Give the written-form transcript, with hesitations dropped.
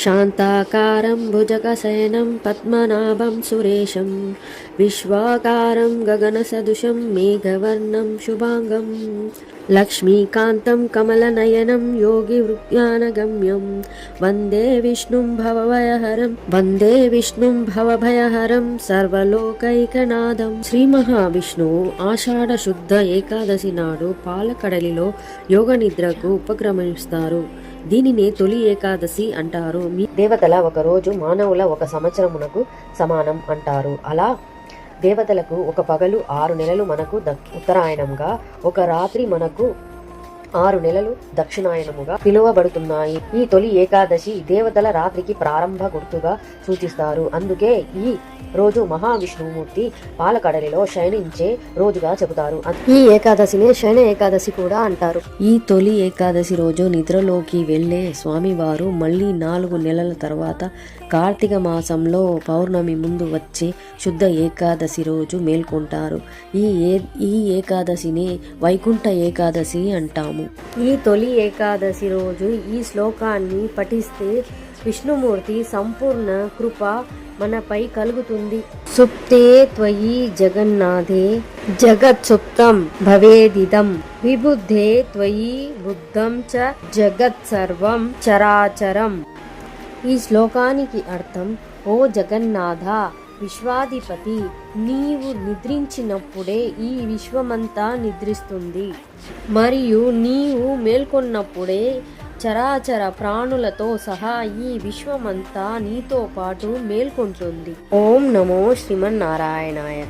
శాంతాకారం భుజగశయనం పద్మనాభం సురేశం విశ్వాకారం గగనసదృశం మేఘవర్ణం శుభాంగం లక్ష్మీకాంతం కమలనయనం యోగి వృజ్ఞానగమ్యం వందే విష్ణుం భవభయహరం సర్వలోకైకనాథం. శ్రీ మహావిష్ణువు ఆషాఢ శుద్ధ ఏకాదశి నాడు పాలకడలిలో యోగ నిద్రకు ఉపక్రమిస్తారు. దీనినే తొలి ఏకాదశి అంటారు. దేవతల ఒక రోజు మానవుల ఒక సంవత్సరమునకు సమానం అంటారు. అలా దేవతలకు ఒక పగలు 6 నెలలు మనకు ఉత్తరాయణంగా, ఒక రాత్రి మనకు 6 నెలలు దక్షిణాయనముగా పిలువబడుతున్నాయి. ఈ తొలి ఏకాదశి దేవతల రాత్రికి ప్రారంభ గుర్తుగా సూచిస్తారు. అందుకే ఈ రోజు మహావిష్ణుమూర్తి పాలకడలిలో శయనించే రోజుగా చెబుతారు. ఈ ఏకాదశినే శయన ఏకాదశి కూడా అంటారు. ఈ తొలి ఏకాదశి రోజు నిద్రలోకి వెళ్లే స్వామివారు మళ్ళీ 4 నెలల తర్వాత కార్తీక మాసంలో పౌర్ణమి ముందు వచ్చే శుద్ధ ఏకాదశి రోజు మేల్కొంటారు. ఈ ఏకాదశినే వైకుంఠ ఏకాదశి అంటాము. ఈ తొలి ఏకాదశి రోజు ఈ శ్లోకాన్ని పఠిస్తే విష్ణుమూర్తి సంపూర్ణ కృప మనపై కలుగుతుంది. సుప్తే త్వయి జగన్నాథే జగత్సుప్తం భవేదిదం విబుద్ధే త్వయి బుద్ధం చ జగత్ సర్వం చరాచరం. ఈ శ్లోకానికి అర్థం, ఓ జగన్నాథ విశ్వాధిపతి, నీవు నిద్రించినప్పుడే ఈ విశ్వమంతా నిద్రిస్తుంది, మరియు నీవు మేల్కొన్నప్పుడే చరాచర ప్రాణులతో సహా ఈ విశ్వమంతా నీతో పాటు మేల్కొంటుంది. ఓం నమో శ్రీమన్నారాయణాయ.